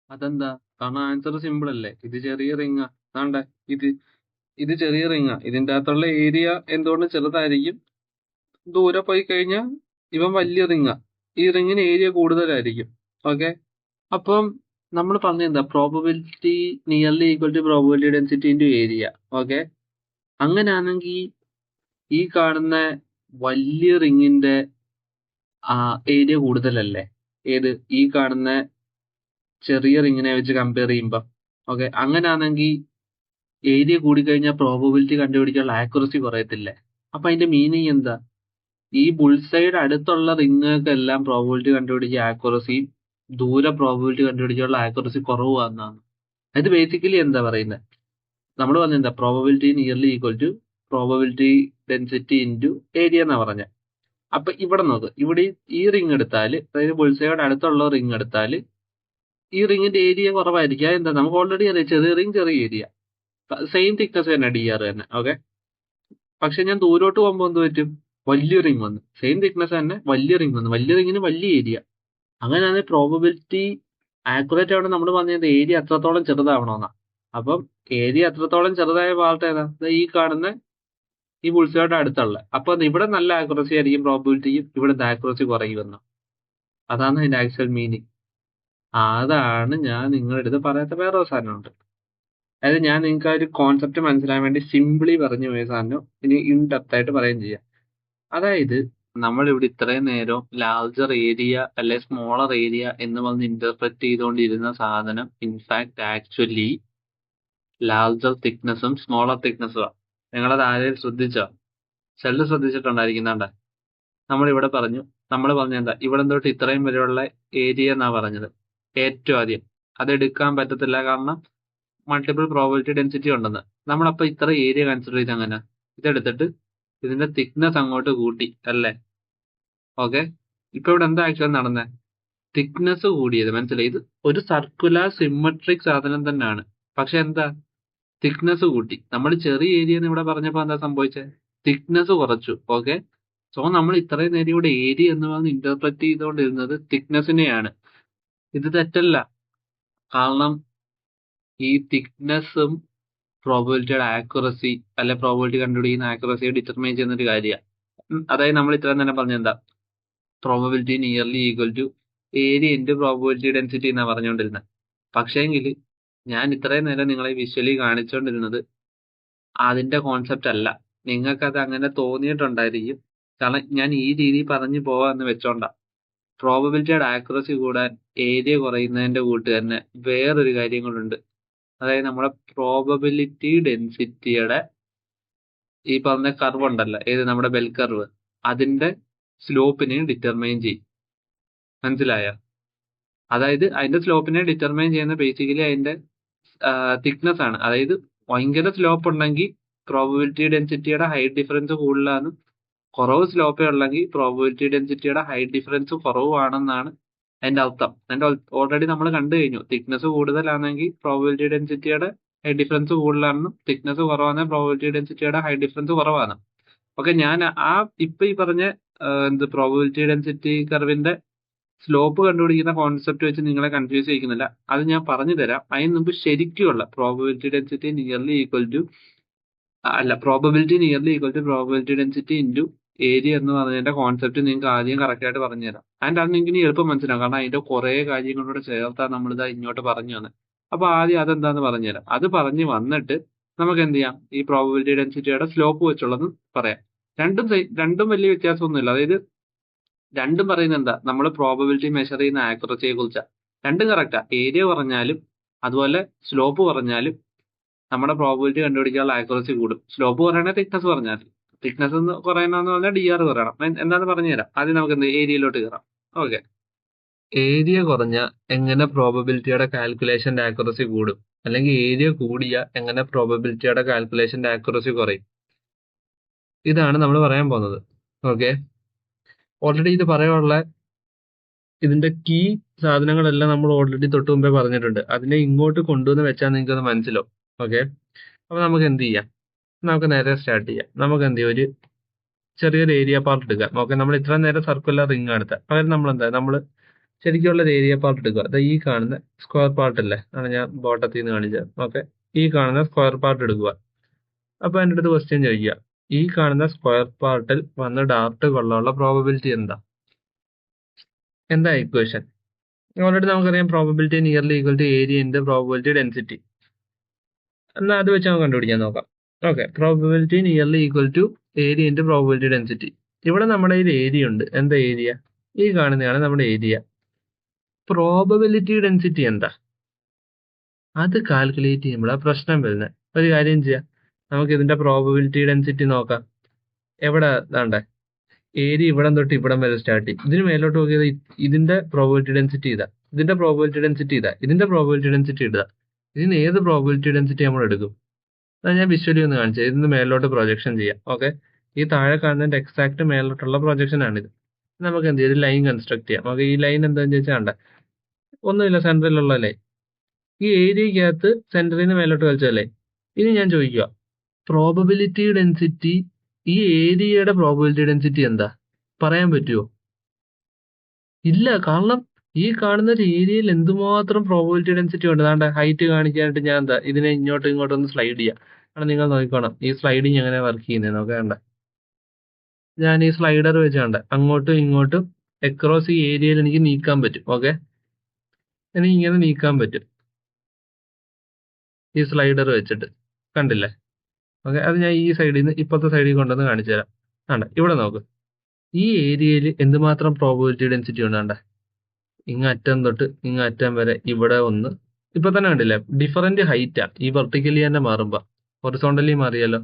അതെന്താ? കാരണം answer simple അല്ലേ? ഇത് ചെറിയ റിങ്ങാ. ദാണ്ടെ ഇത് ഇത് ചെറിയ റിങ്ങാ. ഇതിന്റെ അകത്തുള്ള ഏരിയ എന്തുകൊണ്ട് ചെറുതായിരിക്കും? ദൂരെ പോയി കഴിഞ്ഞാൽ ഇവൻ വലിയ റിങ്ങാ. ഈ റിങ്ങിന് ഏരിയ കൂടുതലായിരിക്കും. ഓക്കെ. അപ്പം നമ്മൾ പറഞ്ഞ എന്താ? Probability nearly equal to probability density into area. Okay. അങ്ങനെയാണെങ്കിൽ ഈ കാണുന്ന വലിയ റിങ്ങിന്റെ ഏരിയ കൂടുതലല്ലേ? ഏത്? ഈ കാണുന്ന ചെറിയ റിങ്ങിനെ വെച്ച് കമ്പയർ ചെയ്യുമ്പോ. ഓക്കെ. അങ്ങനെയാണെങ്കിൽ ഏരിയ കൂടിക്കഴിഞ്ഞാൽ പ്രോബബിലിറ്റി കണ്ടുപിടിക്കാനുള്ള ആക്യുറസി കുറയത്തില്ലേ? അപ്പൊ അതിന്റെ മീനിങ് എന്താ? ഈ ബുൾസൈഡ് അടുത്തുള്ള റിങ്ങുകൾക്കെല്ലാം പ്രോബബിലിറ്റി കണ്ടുപിടിക്കുക ആക്യുറസിയും ദൂരെ പ്രോബബിലിറ്റി കണ്ടുപിടിക്കാനുള്ള ആക്യുറസി കുറവാന്നാണ്. അത് ബേസിക്കലി എന്താ പറയുന്നത്? നമ്മൾ പറഞ്ഞെന്താ? Probability nearly equal to probability density into area എന്നാ പറഞ്ഞത്. അപ്പൊ ഇവിടെ നോക്ക്. ഇവിടെ ഈ റിങ് എടുത്താൽ, അതായത് ബുൾസൈഡ് അടുത്തുള്ള റിങ് എടുത്താൽ ഈ റിങ്ങിന്റെ ഏരിയ കുറവായിരിക്കും. എന്താ? നമുക്ക് ഓൾറെഡി അറിയാം, ചെറിയ റിങ് ചെറിയ ഏരിയ, സെയിം തിക്നെസ് തന്നെ, DR തന്നെ. ഓക്കെ. പക്ഷെ ഞാൻ ദൂരോട്ട് പോകുമ്പോൾ എന്ത് പറ്റും? വലിയ റിങ് വന്നു. സെയിം തിക്നെസ് തന്നെ, വലിയ റിങ് വന്നു. വലിയ റിങ്ങിന് വലിയ ഏരിയ. അങ്ങനെയാണെങ്കിൽ പ്രോബബിലിറ്റി ആക്യുറേറ്റ് ആവണം. നമ്മൾ പറഞ്ഞത് ഏരിയ അത്രത്തോളം ചെറുതാവണമെന്നാ. അപ്പം ഏരിയ അത്രത്തോളം ചെറുതായ പാർട്ട് ഏതാ? ഈ കാണുന്ന ഈ ബുൾസൈഡ് അടുത്തുള്ള. അപ്പൊ ഇവിടെ നല്ല ആക്യുറസി ആയിരിക്കും പ്രോബബിലിറ്റിയും, ഇവിടെ ആക്യുറസി കുറയുമെന്ന്. അതാണ് അതിന്റെ ആക്ച്വൽ മീനിങ്. അതാണ് ഞാൻ നിങ്ങളുടെ അടുത്ത് പറയാത്ത വേറൊരു സാധനമുണ്ട്. അതായത് ഞാൻ നിങ്ങൾക്ക് ആ ഒരു കോൺസെപ്റ്റ് മനസ്സിലാൻ വേണ്ടി സിംപിളി പറഞ്ഞു പോയ സാധനം ഇനി ഇൻ ഡെപ്ത് ആയിട്ട് പറയുകയും ചെയ്യാം. അതായത് നമ്മളിവിടെ ഇത്രയും നേരം ലാർജർ ഏരിയ അല്ലെ സ്മോളർ ഏരിയ എന്ന് പറഞ്ഞ് ഇന്റർപ്രറ്റ് ചെയ്തുകൊണ്ടിരുന്ന സാധനം ഇൻഫാക്ട് ആക്ച്വലി ലാർജർ തിക്നെസ്സും സ്മോളർ തിക്നെസ്സും. നിങ്ങളത് ആരെയും ശ്രദ്ധിച്ചോ? സെല്ല് ശ്രദ്ധിച്ചിട്ടുണ്ടായിരിക്കുന്നുണ്ട്. നമ്മളിവിടെ പറഞ്ഞു, നമ്മൾ പറഞ്ഞെന്താ? ഇവിടെ തൊട്ട് ഇത്രയും വരെയുള്ള ഏരിയ എന്നാ പറഞ്ഞത് ഏറ്റവും ആദ്യം. അതെടുക്കാൻ പറ്റത്തില്ല, കാരണം മൾട്ടിപ്പിൾ പ്രോബബിലിറ്റി ഡെൻസിറ്റി ഉണ്ടെന്ന്. നമ്മളപ്പോ ഇത്ര ഏരിയ കൺസിഡർ ചെയ്ത് അങ്ങനെ ഇതെടുത്തിട്ട് ഇതിന്റെ തിക്നെസ് അങ്ങോട്ട് കൂട്ടി അല്ലേ? ഓക്കെ. ഇപ്പൊ ഇവിടെ എന്താ ആക്ച്വലി നടന്നേ? തിക്നെസ് കൂടിയത്. മനസ്സിലായി? ഇത് ഒരു സർക്കുലർ സിമ്മട്രിക് സാധനം തന്നെയാണ്. പക്ഷെ എന്താ? തിക്നെസ് കൂട്ടി. നമ്മൾ ചെറിയ ഏരിയ എന്ന് ഇവിടെ പറഞ്ഞപ്പോ എന്താ സംഭവിച്ചത്? തിക്നെസ് കുറച്ചു. ഓക്കെ. സോ നമ്മൾ ഇത്രയും നേരം ഇവിടെ ഏരിയ എന്ന് പറഞ്ഞ് ഇന്റർപ്രറ്റ് ചെയ്തുകൊണ്ടിരുന്നത് തിക്നെസ്സിനെയാണ്. ഇത് തെറ്റല്ല. കാരണം ഈ തിക്നെസ്സും പ്രോബബിലിറ്റിയുടെ ആക്യുറസി അല്ലെ പ്രോബബിലിറ്റി കണ്ടുപിടിക്കുന്ന ആക്യുറസിയെ ഡിറ്റർമൈൻ ചെയ്യുന്ന ഒരു കാര്യമാണ്. അതായത് നമ്മൾ ഇത്രയും തന്നെ പറഞ്ഞെന്താ? Probability nearly equal to area into probability density എന്നാ പറഞ്ഞുകൊണ്ടിരുന്നത്. പക്ഷേങ്കിൽ ഞാൻ ഇത്രയും നേരം നിങ്ങളെ വിഷ്വലി കാണിച്ചുകൊണ്ടിരുന്നത് അതിന്റെ കോൺസെപ്റ്റ് അല്ല. നിങ്ങൾക്കത് അങ്ങനെ തോന്നിയിട്ടുണ്ടായിരിക്കും, കാരണം ഞാൻ ഈ രീതി പറഞ്ഞു പോവാന്ന് വെച്ചോണ്ടാ. പ്രോബബിലിറ്റിയുടെ ആക്യുറസി കൂടാൻ ഏരിയ കുറയുന്നതിന്റെ കൂട്ട് തന്നെ വേറൊരു കാര്യം കൂടെ. അതായത് നമ്മുടെ പ്രോബബിലിറ്റി ഡെൻസിറ്റിയുടെ ഈ പറഞ്ഞ കർവ് ഉണ്ടല്ലോ, ഏത്? നമ്മുടെ ബെൽ കർവ്. അതിന്റെ സ്ലോപ്പിനെ ഡിറ്റർമൈൻ ചെയ്യും. മനസ്സിലായോ? അതായത് അതിന്റെ സ്ലോപ്പിനെ ഡിറ്റർമൈൻ ചെയ്യുന്ന ബേസിക്കലി അതിന്റെ തിക്നെസ് ആണ്. അതായത് ഭയങ്കര സ്ലോപ്പ് ഉണ്ടെങ്കിൽ പ്രോബബിലിറ്റി ഡെൻസിറ്റിയുടെ ഹൈറ്റ് ഡിഫറൻസ് കൂടുതലാണ്. കുറവ് സ്ലോപ്പേ ഉള്ളെങ്കിൽ പ്രോബബിലിറ്റി ഡെൻസിറ്റിയുടെ ഹൈറ്റ് ഡിഫറൻസ് കുറവാണെന്നാണ് അതിന്റെ അർത്ഥം. അതിന്റെ ഓൾറെഡി നമ്മൾ കണ്ടു കഴിഞ്ഞു. തിക്നെസ് കൂടുതലാണെങ്കിൽ പ്രോബബിലിറ്റി ഡെൻസിറ്റിയുടെ ഹൈറ്റ് ഡിഫറൻസ് കൂടുതലാണെന്നും, തിക്നെസ് കുറവാണെങ്കിൽ പ്രോബബിലിറ്റി ഡെൻസിറ്റിയുടെ ഹൈറ്റ് ഡിഫറൻസ് കുറവാണ്. ഓക്കെ. ഞാൻ ഇപ്പൊ ഈ പറഞ്ഞ പ്രോബബിലിറ്റി ഡെൻസിറ്റി കർവിന്റെ സ്ലോപ്പ് കണ്ടുപിടിക്കുന്ന കോൺസെപ്റ്റ് വെച്ച് നിങ്ങളെ കൺഫ്യൂസ് ചെയ്യിക്കുന്നില്ല. അത് ഞാൻ പറഞ്ഞു തരാം. അതിന് മുമ്പ് ശരിക്കുള്ള probability density nearly equal to probability nearly equal to probability density into area എന്ന് പറഞ്ഞതിന്റെ കോൺസെപ്റ്റ് നിങ്ങൾക്ക് ആദ്യം കറക്റ്റ് ആയിട്ട് പറഞ്ഞുതരാം. അതിന്റെ അത് നിങ്ങൾക്ക് ഇനി എളുപ്പം മനസ്സിലാവും, കാരണം അതിന്റെ കുറെ കാര്യങ്ങളോട് ചേർത്താണ് നമ്മളിത് ഇങ്ങോട്ട് പറഞ്ഞു തന്നെ. അപ്പൊ ആദ്യം അതെന്താന്ന് പറഞ്ഞുതരാം. അത് പറഞ്ഞു വന്നിട്ട് നമുക്ക് എന്ത് ചെയ്യാം? ഈ പ്രോബബിലിറ്റി ഡെൻസിറ്റിയുടെ സ്ലോപ്പ് വെച്ചുള്ളത് പറയാം. രണ്ടും വലിയ വ്യത്യാസമൊന്നുമില്ല. അതായത് രണ്ടും പറയുന്നത് എന്താ? നമ്മൾ പ്രോബബിലിറ്റി മെഷർ ചെയ്യുന്ന ആക്യുറസിയെ കുറിച്ചാണ്. രണ്ടും കറക്റ്റാ. ഏരിയ പറഞ്ഞാലും അതുപോലെ സ്ലോപ്പ് പറഞ്ഞാലും നമ്മുടെ പ്രോബബിലിറ്റി കണ്ടുപിടിക്കാനുള്ള ആക്യുറസി കൂടും. സ്ലോപ്പ് പറയണ തിക്നെസ് പറഞ്ഞാൽ, തിക്നെസ് കുറയണമെന്ന് പറഞ്ഞാൽ DR പറയണം. എന്താന്ന് പറഞ്ഞുതരാം. ആദ്യം നമുക്ക് ഏരിയയിലോട്ട് കയറാം. ഓക്കെ. ഏരിയ കുറഞ്ഞ എങ്ങനെ പ്രോബബിലിറ്റിയുടെ കാൽക്കുലേഷന്റെ ആക്യുറസി കൂടും, അല്ലെങ്കിൽ ഏരിയ കൂടിയ എങ്ങനെ പ്രോബബിലിറ്റിയുടെ കാൽക്കുലേഷന്റെ ആക്യുറസി കുറയും? ഇതാണ് നമ്മൾ പറയാൻ പോകുന്നത്. ഓക്കെ. ഓൾറെഡി ഇത് പറയാനുള്ള ഇതിന്റെ കീ സാധനങ്ങളെല്ലാം നമ്മൾ ഓൾറെഡി തൊട്ട് മുമ്പേ പറഞ്ഞിട്ടുണ്ട്. അതിനെ ഇങ്ങോട്ട് കൊണ്ടുവന്ന് വെച്ചാൽ നിങ്ങൾക്ക് അത് മനസ്സിലാവും. ഓക്കെ. അപ്പൊ നമുക്ക് എന്ത് ചെയ്യാം? നമുക്ക് നേരെ സ്റ്റാർട്ട് ചെയ്യാം. നമുക്ക് എന്ത് ചെയ്യും? ഒരു ചെറിയൊരു ഏരിയ പാർട്ട് എടുക്കാം. ഓക്കെ. നമ്മൾ ഇത്ര നേരം സർക്കുലർ റിംഗ് എടുത്ത പകരം നമ്മൾ എന്താ? നമ്മൾ ശരിക്കുള്ള ഒരു ഏരിയ പാർട്ട് എടുക്കുക. അത് ഈ കാണുന്ന സ്ക്വയർ പാർട്ട് അല്ലേ, ആണ് ഞാൻ ബോട്ടത്തിൽ നിന്ന് കാണിച്ചത്. ഓക്കെ, ഈ കാണുന്ന സ്ക്വയർ പാർട്ട് എടുക്കുക. അപ്പൊ എൻ്റെ അടുത്ത് ക്വസ്റ്റ്യൻ ചോദിക്കുക, ഈ കാണുന്ന സ്ക്വയർ പാർട്ടിൽ വന്ന് ഡാർട്ട് കൊള്ളാനുള്ള പ്രോബബിലിറ്റി എന്താ ഇക്വേഷൻ? ഓൾറെഡി നമുക്കറിയാം probability nearly equal to area into probability density. എന്നാൽ അത് വെച്ച് നമുക്ക് കണ്ടുപിടിക്കാൻ നോക്കാം. Okay, probability nearly equal to area into probability density. ഇവിടെ നമ്മുടെ കയ്യിൽ ഏരിയ ഉണ്ട്. എന്താ ഏരിയ? ഈ കാണുന്നതാണ് നമ്മുടെ ഏരിയ. പ്രോബബിലിറ്റി ഡെൻസിറ്റി എന്താ? അത് കാൽക്കുലേറ്റ് ചെയ്യുമ്പോഴാണ് പ്രശ്നം വരുന്നത്. ഒരു കാര്യം ചെയ്യാം, നമുക്ക് ഇതിന്റെ പ്രോബബിലിറ്റി ഡെൻസിറ്റി നോക്കാം. എവിടെ വേണ്ടേ? ഏരിയ ഇവിടം തൊട്ട് ഇവിടം വരെ സ്റ്റാർട്ട് ചെയ്യും. ഇതിന് മേലോട്ട് നോക്കിയത് ഇതിന്റെ പ്രോബബിലിറ്റി ഡെൻസിറ്റി ഇതാ, ഇതിന്റെ പ്രോബബിലിറ്റി ഡെൻസിറ്റി ഇതാ, ഇതിന്റെ പ്രോബബിലിറ്റി ഡെൻസിറ്റി ഇതാ. ഇതിന് ഏത് പ്രോബബിലിറ്റി ഡെൻസിറ്റി നമ്മൾ എടുക്കും? അത് ഞാൻ വിഷ്വലി ഒന്ന് കാണിച്ചത്. ഇതിന് മേലോട്ട് പ്രൊജക്ഷൻ ചെയ്യാം. ഓക്കെ, ഈ താഴെ കാണുന്നതിന്റെ എക്സാക്ട് മേലോട്ടുള്ള പ്രൊജക്ഷൻ ആണിത്. നമുക്ക് എന്ത് ചെയ്യും? ഒരു ലൈൻ കൺസ്ട്രക്ട് ചെയ്യാം. നമുക്ക് ഈ ലൈൻ എന്താണെന്ന് ചോദിച്ചാൽ കണ്ടേ, ഒന്നുമില്ല, സെൻട്രലുള്ള ലൈൻ. ഈ ഏരിയക്കകത്ത് സെന്ററിൽ നിന്ന് മേലോട്ട് കളിച്ചല്ലേ. ഇനി ഞാൻ ചോദിക്കുക, പ്രോബബിലിറ്റി ഡെൻസിറ്റി, ഈ ഏരിയയുടെ പ്രോബബിലിറ്റി ഡെൻസിറ്റി എന്താ പറയാൻ പറ്റുമോ? ഇല്ല, കാരണം ഈ കാണുന്ന ഒരു ഏരിയയിൽ എന്തുമാത്രം പ്രോബബിലിറ്റി ഡെൻസിറ്റി ഉണ്ട്. അതാണ്ട് ഹൈറ്റ് കാണിക്കാനായിട്ട് ഞാൻ എന്താ ഇതിനെ ഇങ്ങോട്ടും ഇങ്ങോട്ടും ഒന്ന് സ്ലൈഡ് ചെയ്യാം. കാരണം നിങ്ങൾ നോക്കിക്കോണം ഈ സ്ലൈഡിങ് എങ്ങനെ വർക്ക് ചെയ്യുന്നത് നോക്കണ്ട. ഞാൻ ഈ സ്ലൈഡർ വെച്ച് കണ്ട അങ്ങോട്ടും ഇങ്ങോട്ടും അക്രോസ് ഈ ഏരിയയിൽ എനിക്ക് നീക്കാൻ പറ്റും. ഓക്കെ, എനിക്ക് ഇങ്ങനെ നീക്കാൻ പറ്റും ഈ സ്ലൈഡർ വെച്ചിട്ട്, കണ്ടില്ലേ? ഓക്കെ, അത് ഞാൻ ഈ സൈഡിൽ നിന്ന് ഇപ്പോഴത്തെ സൈഡിൽ കൊണ്ടുവന്ന് കാണിച്ചു തരാം. ആണ്ട ഇവിടെ നോക്ക്, ഈ ഏരിയയിൽ എന്തുമാത്രം പ്രോബബിലിറ്റി ഡെൻസിറ്റി ഉണ്ട്. ആണ്ട ഇങ്ങറ്റം തൊട്ട് ഇങ്ങറ്റം വരെ ഇവിടെ ഒന്ന്, ഇപ്പൊ തന്നെ കണ്ടില്ലേ ഡിഫറന്റ് ഹൈറ്റാ. ഈ വെർട്ടിക്കലി തന്നെ മാറുമ്പോ ഹൊറിസോണ്ടലി മാറിയല്ലോ.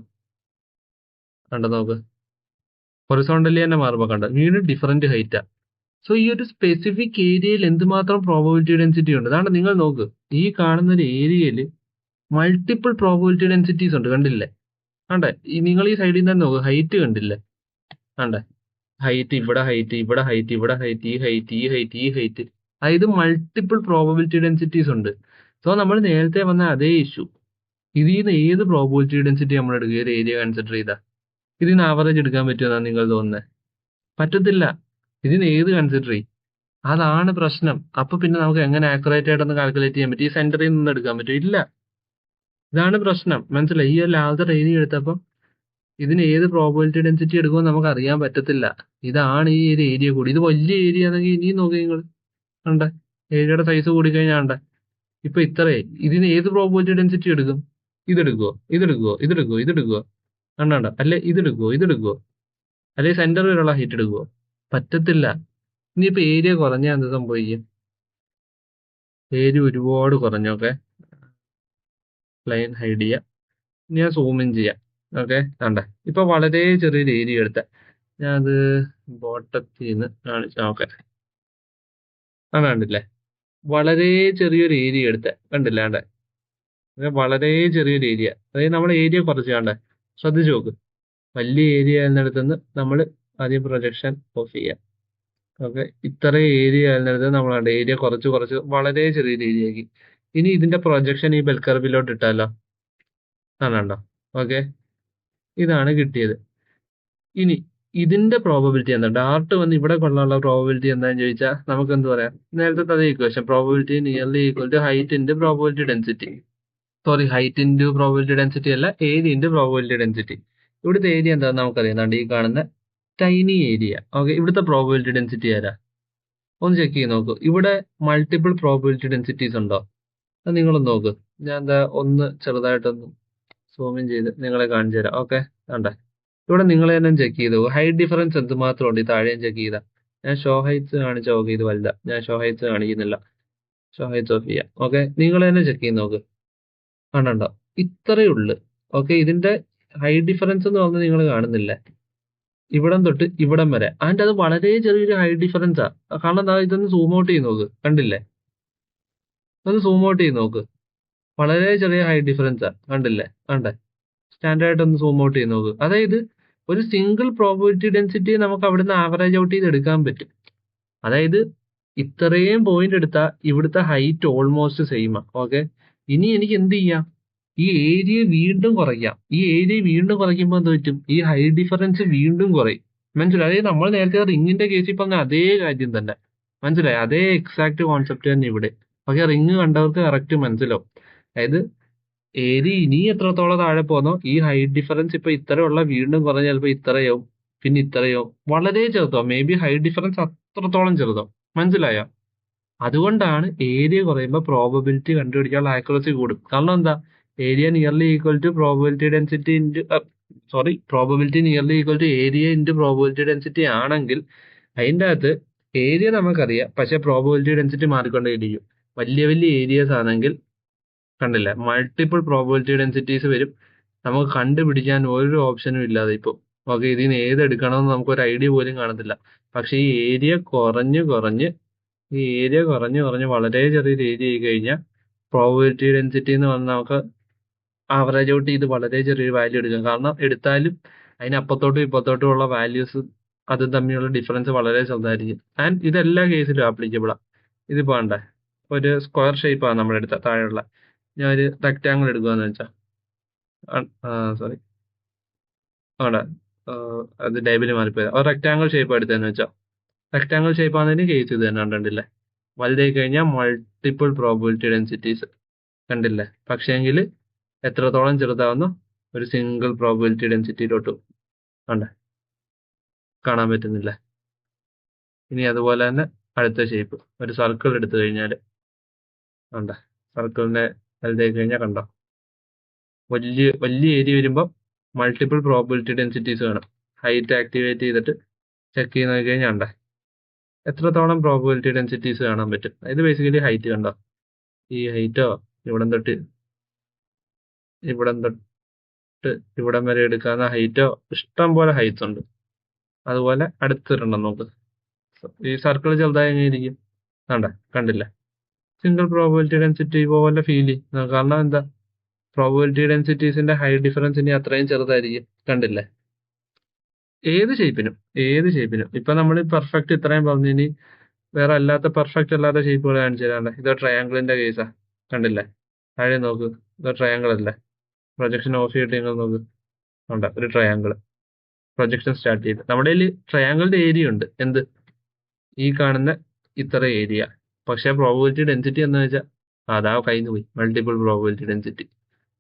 കണ്ട നോക്ക്, ഹൊറിസോണ്ടലി തന്നെ മാറുമ്പോ കണ്ട വീണ്ടും ഡിഫറന്റ് ഹൈറ്റാ. സോ ഈ ഒരു സ്പെസിഫിക് ഏരിയയിൽ എന്തുമാത്രം പ്രോബബിലിറ്റി ഡെൻസിറ്റി ഉണ്ട്. അതാണ് നിങ്ങൾ നോക്ക്, ഈ കാണുന്ന ഒരു ഏരിയയിൽ മൾട്ടിപ്പിൾ പ്രോബബിലിറ്റി ഡെൻസിറ്റീസ് ഉണ്ട്. കണ്ടില്ലേ? കണ്ടേ, നിങ്ങൾ ഈ സൈഡിൽ നിന്ന് നോക്ക്, ഹൈറ്റ് കണ്ടില്ലേ? കണ്ടേ, ഹൈറ്റ് ഇവിടെ, ഹൈറ്റ് ഇവിടെ, ഹൈറ്റ് ഇവിടെ, ഹൈറ്റ് ഈ ഹൈറ്റ് ഈ ഹൈറ്റ് ഈ ഹൈറ്റ്, അതായത് മൾട്ടിപ്പിൾ പ്രോബബിലിറ്റി ഡെൻസിറ്റീസ് ഉണ്ട്. സോ നമ്മൾ നേരത്തെ വന്ന അതേ ഇഷ്യൂ, ഇതിൽ നിന്ന് ഏത് പ്രോബബിലിറ്റി ഡെൻസിറ്റി നമ്മൾ എടുക്കുക? ഒരു ഏരിയ കൺസിഡർ ചെയ്താൽ ഇതിന് ആവറേജ് എടുക്കാൻ പറ്റുമെന്നാണ് നിങ്ങൾ തോന്നുന്നത്? പറ്റത്തില്ല. ഇതിന് ഏത് കൺസിഡർ ചെയ്യും? അതാണ് പ്രശ്നം. അപ്പൊ പിന്നെ നമുക്ക് എങ്ങനെ ആക്യുറേറ്റ് ആയിട്ടൊന്ന് കാൽക്കുലേറ്റ് ചെയ്യാൻ പറ്റും? ഈ സെന്ററിൽ നിന്ന് എടുക്കാൻ പറ്റും? ഇല്ല. ഇതാണ് പ്രശ്നം, മനസ്സിലായി? ഈ ലാർജർ ഏരിയ എടുത്തപ്പം ഇതിന് ഏത് പ്രോബബിലിറ്റി ഡെൻസിറ്റി എടുക്കുമെന്ന് നമുക്ക് അറിയാൻ പറ്റത്തില്ല. ഇതാണ് ഈ ഒരു ഏരിയ കൂടി. ഇത് വലിയ ഏരിയ ആണെങ്കിൽ ഇനിയും നോക്കി നിങ്ങൾ കണ്ടേ, ഏരിയയുടെ സൈസ് കൂടി കഴിഞ്ഞാൽ കണ്ടേ ഇപ്പൊ ഇത്രേ. ഇതിന് ഏത് പ്രോബബിലിറ്റി ഡെൻസിറ്റി എടുക്കും? ഇതെടുക്കുവോ? ഇതെടുക്കുവോ? ഇതെടുക്കുവോ? ഇതെടുക്കുവോ? കണ്ടോ? അല്ലെ ഇതെടുക്കുവോ? ഇതെടുക്കുവോ? അല്ലെ സെന്റർ വരെയുള്ള ഹൈറ്റ് എടുക്കുവോ? പറ്റത്തില്ല. ഇനിയിപ്പോ ഏരിയ കുറഞ്ഞാൽ എന്ത് സംഭവിക്കും? ഏരിയ ഒരുപാട് കുറഞ്ഞോക്കെ ലൈൻ ഹൈഡ് ചെയ്യാം. ഇനി ഞാൻ സൂം ഇൻ ചെയ്യാം. ഓക്കെ, കണ്ടേ ഇപ്പൊ വളരെ ചെറിയൊരു ഏരിയ എടുത്ത ഞാൻ അത് ബോട്ടത്തിൽ നിന്ന് കാണിച്ചു. ഓക്കെ, കണ്ടില്ലേ? വളരെ ചെറിയൊരു ഏരിയ എടുത്ത കണ്ടില്ല? കണ്ടേ, വളരെ ചെറിയൊരു ഏരിയ. അതായത് നമ്മൾ ഏരിയ കുറച്ച് കണ്ടേ, ശ്രദ്ധിച്ചു നോക്ക്. വലിയ ഏരിയ എന്നിടത്തുനിന്ന് നമ്മൾ ആദ്യം പ്രൊജക്ഷൻ ഓഫ് ചെയ്യാം. ഓക്കെ, ഇത്ര ഏരിയ എന്നിടത്ത് നമ്മൾ കണ്ട ഏരിയ കുറച്ച് കുറച്ച് വളരെ ചെറിയൊരു ഏരിയ ആക്കി. ഇനി ഇതിന്റെ പ്രൊജക്ഷൻ ഈ ബെൽക്കർവിലോട്ട് ഇട്ടാലോ? കണ്ടോ? ഓക്കെ, ഇതാണ് കിട്ടിയത്. ഇനി ഇതിന്റെ പ്രോബബിലിറ്റി എന്താ? ഡാർട്ട് വന്ന് ഇവിടെ കൊള്ളാനുള്ള പ്രോബബിലിറ്റി എന്താണെന്ന് ചോദിച്ചാൽ നമുക്ക് എന്ത് പറയാം? നേരത്തെ അതേ equation, probability nearly equal to height into probability density. Sorry, height into probability density അല്ല, ഏരിയ ഇൻറ്റു പ്രോബബിലിറ്റി ഡെൻസിറ്റി. ഇവിടുത്തെ ഏരിയ എന്താണെന്ന് നമുക്കറിയാം. ഈ കാണുന്ന ടൈനി ഏരിയ. ഓക്കെ, ഇവിടുത്തെ പ്രോബബിലിറ്റി ഡെൻസിറ്റി ആരാ? ഒന്ന് ചെക്ക് ചെയ്ത് നോക്കൂ. ഇവിടെ മൾട്ടിപ്പിൾ പ്രോബബിലിറ്റി ഡെൻസിറ്റീസ് ഉണ്ടോ? അത് നിങ്ങളൊന്ന് നോക്ക്. ഞാൻ എന്താ ഒന്ന് ചെറുതായിട്ടൊന്ന് സൂം ഇൻ ചെയ്ത് നിങ്ങളെ കാണിച്ചു തരാം. ഓക്കെ, കണ്ടേ ഇവിടെ നിങ്ങൾ തന്നെ ചെക്ക് ചെയ്തു. ഹൈറ്റ് ഡിഫറൻസ് എന്തുമാത്രം ഉണ്ട്? ഈ താഴെയും ചെക്ക് ചെയ്താ. ഞാൻ ഷോ ഹൈറ്റ്സ് കാണിച്ച ഓക്കെ, ഇത് വലുതാ. ഞാൻ ഷോ ഹൈറ്റ്സ് കാണിക്കുന്നില്ല. ഷോ ഹൈറ്റ്സ് ഓഫ് ചെയ്യാം. ഓക്കെ, നിങ്ങൾ തന്നെ ചെക്ക് ചെയ്ത് നോക്ക്. കണ്ടോ? ഇത്രയേ ഉള്ളു. ഓക്കെ, ഇതിന്റെ ഹൈറ്റ് ഡിഫറൻസ് എന്ന് പറഞ്ഞാൽ നിങ്ങൾ കാണുന്നില്ലേ? ഇവിടം തൊട്ട് ഇവിടം വരെ. ആൻഡ് അത് വളരെ ചെറിയൊരു ഹൈറ്റ് ഡിഫറൻസാ. കാരണം എന്താ, ഇതൊന്ന് സൂം ഔട്ട് ചെയ്ത് നോക്ക്. കണ്ടില്ലേ? ഒന്ന് സൂം ഔട്ട് ചെയ്ത് നോക്ക്. വളരെ ചെറിയ ഹൈറ്റ് ഡിഫറൻസാ. കണ്ടില്ലേ? കണ്ടേ? സ്റ്റാൻഡേർഡ് ഒന്ന് സൂം ഔട്ട് ചെയ്ത് നോക്ക്. അതായത് ഒരു സിംഗിൾ പ്രോബബിലിറ്റി ഡെൻസിറ്റി നമുക്ക് അവിടുന്ന് ആവറേജ് ഔട്ട് ചെയ്ത് എടുക്കാൻ പറ്റും. അതായത് ഇത്രയും പോയിന്റ് എടുത്താൽ ഇവിടുത്തെ ഹൈറ്റ് ഓൾമോസ്റ്റ് സെയിമാ. ഓക്കെ, ഇനി എനിക്ക് എന്ത് ചെയ്യാം? ഈ ഏരിയ വീണ്ടും കുറയ്ക്കാം. ഈ ഏരിയ വീണ്ടും കുറയ്ക്കുമ്പോൾ എന്ത് പറ്റും? ഈ ഹൈറ്റ് ഡിഫറൻസ് വീണ്ടും കുറയും. മനസ്സിലായി? അതായത് നമ്മൾ നേരത്തെ റിങ്ങിന്റെ കേസിൽ പറഞ്ഞ അതേ കാര്യം തന്നെ. മനസ്സിലായി? അതേ എക്സാക്ട് കോൺസെപ്റ്റ് തന്നെ ഇവിടെ. പക്ഷെ റിങ് കണ്ടവർക്ക് കറക്റ്റ് മനസ്സിലാവും. അതായത് ഏരിയ ഇനി എത്രത്തോളം താഴെ പോന്നോ ഈ ഹൈറ്റ് ഡിഫറൻസ് ഇപ്പൊ ഇത്രയുള്ള വീണ്ടും കുറഞ്ഞ ചിലപ്പോൾ ഇത്രയാവും, പിന്നെ ഇത്രയാവും, വളരെ ചെറുതാവും. മേ ബി ഹൈറ്റ് ഡിഫറൻസ് അത്രത്തോളം ചെറുതാവും. മനസ്സിലായോ? അതുകൊണ്ടാണ് ഏരിയ കുറയുമ്പോൾ പ്രോബബിലിറ്റി കണ്ടുപിടിക്കാനുള്ള ആക്യുറസി കൂടും. കാരണം എന്താ? Area nearly equal to probability density into probability nearly equal to area into probability density ആണെങ്കിൽ അതിൻ്റെ അകത്ത് ഏരിയ നമുക്കറിയാം, പക്ഷെ പ്രോബബിലിറ്റി ഡെൻസിറ്റി മാറിക്കൊണ്ടേയിരിക്കും. വലിയ വലിയ ഏരിയസ് ആണെങ്കിൽ കണ്ടില്ല, മൾട്ടിപ്പിൾ പ്രോബബിലിറ്റി ഡെൻസിറ്റീസ് വരും. നമുക്ക് കണ്ടുപിടിക്കാൻ ഒരു ഓപ്ഷനും ഇല്ലാതെ ഇപ്പോൾ. ഓക്കെ, ഇതിന് ഏതെടുക്കണമെന്ന് നമുക്കൊരു ഐഡിയ പോലും കാണത്തില്ല. പക്ഷേ ഈ ഏരിയ കുറഞ്ഞ് കുറഞ്ഞ് വളരെ ചെറിയൊരു ഏരിയ ആയി കഴിഞ്ഞാൽ പ്രോബബിലിറ്റി ഡെൻസിറ്റി എന്ന് പറഞ്ഞാൽ നമുക്ക് ആവറേജ് ഔട്ട് ചെയ്ത് വളരെ ചെറിയൊരു വാല്യൂ എടുക്കാം. കാരണം എടുത്താലും അതിന് അപ്പത്തോട്ടും ഇപ്പത്തോട്ടും ഉള്ള വാല്യൂസ് അത് തമ്മിലുള്ള ഡിഫറൻസ് വളരെ ചെറുതായിരിക്കും. ആൻഡ് ഇതെല്ലാ കേസിലും ആപ്ലിക്കബിളാണ്. ഇതിപ്പോ വേണ്ടേ, ഒരു സ്ക്വയർ ഷേപ്പാണ് നമ്മളെടുത്ത താഴെയുള്ള. ഞാൻ ഒരു റെക്റ്റാങ്കിൾ എടുക്കുകയെന്ന് വെച്ചാൽ, സോറി അവിടെ അത് ടേബിൾ മാറിപ്പോയത്. ഒരു റെക്റ്റാങ്കിൾ ഷേപ്പ് എടുത്തതെന്ന് വെച്ചാൽ, റെക്റ്റാങ്കിൾ ഷേപ്പ് ആണെന്നതിന് കേസ് ഇത് തന്നെ കണ്ടില്ലേ, വലുതായി കഴിഞ്ഞാൽ മൾട്ടിപ്പിൾ പ്രോബബിലിറ്റി ഡെൻസിറ്റീസ് കണ്ടില്ലേ. പക്ഷേങ്കിൽ എത്രത്തോളം ചെറുതാവുന്നു, ഒരു സിംഗിൾ പ്രോബബിലിറ്റി ഡെൻസിറ്റിയിലോട്ട് കണ്ടേ, കാണാൻ പറ്റുന്നില്ല. ഇനി അതുപോലെ തന്നെ അടുത്ത ഷേപ്പ്, ഒരു സർക്കിൾ എടുത്തു കഴിഞ്ഞാൽ കണ്ടേ, സർക്കിളിനെ വലുതായി കഴിഞ്ഞാൽ കണ്ടോ, വലിയ വലിയ ഏരിയ വരുമ്പോൾ മൾട്ടിപ്പിൾ പ്രോബബിലിറ്റി ഡെൻസിറ്റീസ് വേണം. ഹൈറ്റ് ആക്ടിവേറ്റ് ചെയ്തിട്ട് ചെക്ക് ചെയ്ത് നോക്കി കഴിഞ്ഞാൽ കണ്ടേ എത്രത്തോളം പ്രോബബിലിറ്റി ഡെൻസിറ്റീസ് കാണാൻ പറ്റും. ഇത് ബേസിക്കലി ഹൈറ്റ് കണ്ടോ, ഈ ഹൈറ്റോ ഇവിടം തൊട്ട് ഇവിടം വരെ എടുക്കാവുന്ന ഹൈറ്റോ ഇഷ്ടം പോലെ ഹൈറ്റ്സ് ഉണ്ട്. അതുപോലെ അടുത്തിടണം നോക്ക്, ഈ സർക്കിൾ ചെറുതായി എങ്ങനെയിരിക്കും കണ്ടില്ല, സിംഗിൾ പ്രോബബിലിറ്റി ഡെൻസിറ്റി പോലെ ഫീൽ ചെയ്യും. കാരണം എന്താ, പ്രോബബിലിറ്റി ഡെൻസിറ്റീസിന്റെ ഹൈറ്റ് ഡിഫറൻസ് ഇനി അത്രയും ചെറുതായിരിക്കും. കണ്ടില്ലേ? ഏത് ഷേപ്പിനും ഇപ്പൊ നമ്മൾ പെർഫെക്റ്റ് ഇത്രയും പറഞ്ഞു, ഇനി വേറെ അല്ലാത്ത പെർഫെക്റ്റ് അല്ലാത്ത ഷേപ്പുകൾ കാണിച്ചു തരാണ്ട്. ഇത് ട്രയാങ്കിളിന്റെ കേസാ. കണ്ടില്ലേ? താഴെ നോക്ക്, ഇത് ട്രയാങ്കിൾ അല്ലേ. പ്രൊജക്ഷൻ ഓഫ് ചെയ്തിട്ട് നിങ്ങൾ നോക്ക്, ഒരു ട്രയാങ്കിൾ. പ്രൊജക്ഷൻ സ്റ്റാർട്ട് ചെയ്ത് നമ്മുടെ കയ്യിൽ ട്രയാങ്കിളിന്റെ ഏരിയ ഉണ്ട്, എന്ത്, ഈ കാണുന്ന ഇത്ര ഏരിയ. പക്ഷെ പ്രോബബിലിറ്റി ഡെൻസിറ്റി എന്ന് വെച്ചാൽ അതാ കയ്യിൽ പോയി, മൾട്ടിപ്പിൾ പ്രോബബിലിറ്റി ഡെൻസിറ്റി.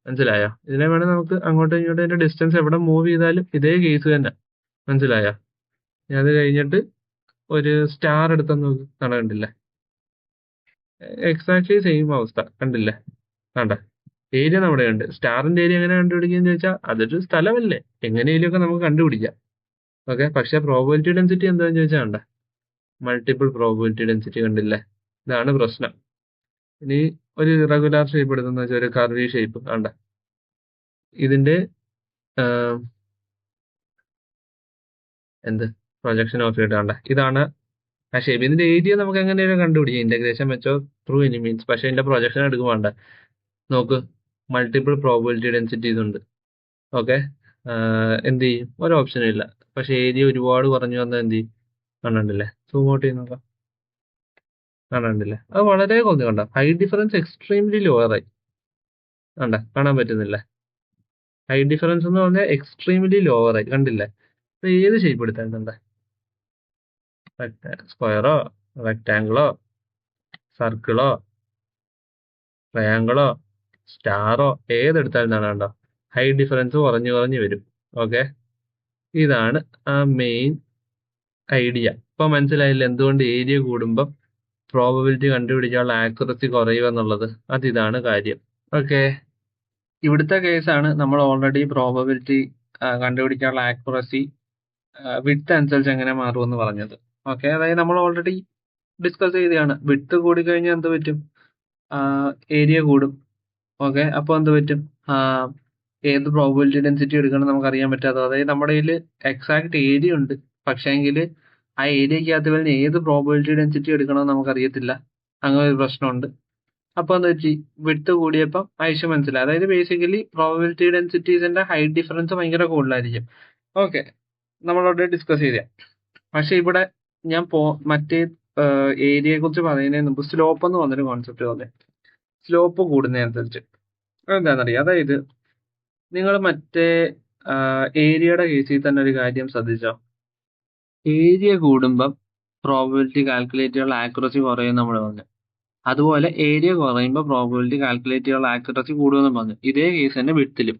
മനസ്സിലായോ? ഇതിനെ വേണേൽ നമുക്ക് അങ്ങോട്ടും ഇങ്ങോട്ടും അതിന്റെ ഡിസ്റ്റൻസ് എവിടെ മൂവ് ചെയ്താലും ഇതേ കേസ് തന്നെ. മനസ്സിലായോ? അത് കഴിഞ്ഞിട്ട് ഒരു സ്റ്റാർ എടുത്തെന്ന് നോക്ക്, കണ്ടില്ലേ? എക്സാക്ട്ലി സെയിം അവസ്ഥ. കണ്ടില്ലേ? ഏരിയ നമ്മുടെ ഉണ്ട്. സ്റ്റാറിന്റെ ഏരിയ എങ്ങനെ കണ്ടുപിടിക്കുകയെന്ന് ചോദിച്ചാൽ അതൊരു സ്ഥലമല്ലേ, എങ്ങനെയും ഒക്കെ നമുക്ക് കണ്ടുപിടിക്കാം. ഓക്കെ, പക്ഷെ പ്രോബബിലിറ്റി ഡെൻസിറ്റി എന്താണെന്ന് ചോദിച്ചാൽ മൾട്ടിപ്പിൾ പ്രോബബിലിറ്റി ഡെൻസിറ്റി. കണ്ടില്ലേ? ഇതാണ് പ്രശ്നം. ഇനി ഒരു ഇറഗുലാർ ഷേപ്പ് എടുത്തെന്ന് വെച്ചാൽ ഒരു കർവി ഷേപ്പ് ഇതിന്റെ പ്രൊജക്ഷൻ ഓഫ് ചെയ്തിട്ട് ഇതാണ് ആ ഷേപ്പ്. ഇതിന്റെ ഏരിയ നമുക്ക് എങ്ങനെയാണ് കണ്ടുപിടിക്കാം, ഇന്റഗ്രേഷൻ വെച്ചോ ത്രൂ എനി മീൻസ്. പക്ഷെ ഇതിന്റെ പ്രൊജക്ഷൻ എടുക്കുമ്പോൾ നോക്ക്, മൾട്ടിപ്പിൾ പ്രോബബിലിറ്റി ഡെൻസിറ്റീസ് ഉണ്ട്. ഓക്കെ, എന്ത് ചെയ്യും, ഒരു ഓപ്ഷനും ഇല്ല. പക്ഷെ ഏരിയ ഒരുപാട് കുറഞ്ഞു വന്നാൽ എന്ത് ചെയ്യും, കണ്ടില്ലേ? സൂം ഔട്ട് ചെയ്ത് നോക്കാം, കണ്ടില്ലേ? അത് വളരെ കുറഞ്ഞു. ഹൈറ്റ് ഡിഫറൻസ് എക്സ്ട്രീംലി ലോവറായി. കാണാൻ പറ്റുന്നില്ലേ? ഹൈറ്റ് ഡിഫറൻസ് എന്ന് പറഞ്ഞാൽ എക്സ്ട്രീംലി ലോവറായി. കണ്ടില്ലേ? അപ്പൊ ഏത് ഷേപ്പ് എടുത്താൽ സ്ക്വയറോ റെക്ടാങ്കിളോ സർക്കിളോ ട്രയാങ്കിളോ സ്റ്റാറോ ഏതെടുത്താലും ഹൈറ്റ് ഡിഫറൻസ് കുറഞ്ഞു വരും. ഓക്കെ, ഇതാണ് ആ മെയിൻ ഐഡിയ. ഇപ്പൊ മനസ്സിലായില്ല എന്തുകൊണ്ട് ഏരിയ കൂടുമ്പോൾ പ്രോബബിലിറ്റി കണ്ടുപിടിക്കാനുള്ള ആക്യുറസി കുറയുക എന്നുള്ളത്. അതിതാണ് കാര്യം. ഓക്കെ, ഇവിടുത്തെ കേസാണ് നമ്മൾ ഓൾറെഡി പ്രോബബിലിറ്റി കണ്ടുപിടിക്കാനുള്ള ആക്യുറസി വിഡ്ത്ത് അനുസരിച്ച് എങ്ങനെ മാറുമെന്ന് പറഞ്ഞത്. ഓക്കെ, അതായത് നമ്മൾ ഓൾറെഡി ഡിസ്കസ് ചെയ്തതാണ്. വിഡ്ത്ത് കൂടി കഴിഞ്ഞാൽ എന്ത് പറ്റും, ഏരിയ കൂടും. ഓക്കെ, അപ്പോൾ എന്ത് പറ്റും, ഏത് പ്രോബബിലിറ്റി ഡെൻസിറ്റി എടുക്കണം നമുക്ക് അറിയാൻ പറ്റാതെ. അതായത് നമ്മുടെ കയ്യിൽ എക്സാക്ട് ഏരിയ ഉണ്ട്, പക്ഷേങ്കിൽ ആ ഏരിയക്കകത്ത് വരുന്ന ഏത് പ്രോബബിലിറ്റി ഡെൻസിറ്റി എടുക്കണമെന്ന് നമുക്ക് അറിയത്തില്ല. അങ്ങനെ ഒരു പ്രശ്നമുണ്ട്. അപ്പൊ എന്താ വെച്ചാൽ വിഡ്ത്ത് കൂടിയപ്പോൾ ആവശ്യം മനസ്സിലായി. അതായത് ബേസിക്കലി പ്രോബബിലിറ്റി ഡെൻസിറ്റീസിന്റെ ഹൈറ്റ് ഡിഫറൻസ് ഭയങ്കര കൂടുതലായിരിക്കും. ഓക്കെ, നമ്മളോട് ഡിസ്കസ് ചെയ്ത. പക്ഷെ ഇവിടെ ഞാൻ മറ്റേ ഏരിയയെ കുറിച്ച് പറയുന്നതിന് മുമ്പ് സ്ലോപ്പ് എന്ന് പറഞ്ഞൊരു കോൺസെപ്റ്റ് തന്നെ. സ്ലോപ്പ് കൂടുന്നതനുസരിച്ച് എന്താണെന്നറിയാം. അതായത് നിങ്ങൾ മറ്റേ ഏരിയയുടെ കേസിൽ തന്നെ ഒരു കാര്യം ശ്രദ്ധിച്ചോ, ഏരിയ കൂടുമ്പം പ്രോബബിലിറ്റി കാൽക്കുലേറ്റ് ചെയ്യാനുള്ള ആക്യുറസി കുറയും നമ്മൾ പറഞ്ഞു. അതുപോലെ ഏരിയ കുറയുമ്പോൾ പ്രോബബിലിറ്റി കാൽക്കുലേറ്റ് ചെയ്യാനുള്ള ആക്യുറസി കൂടുമെന്ന് പറഞ്ഞു. ഇതേ കേസ് തന്നെ വിഡ്ത്തിലും.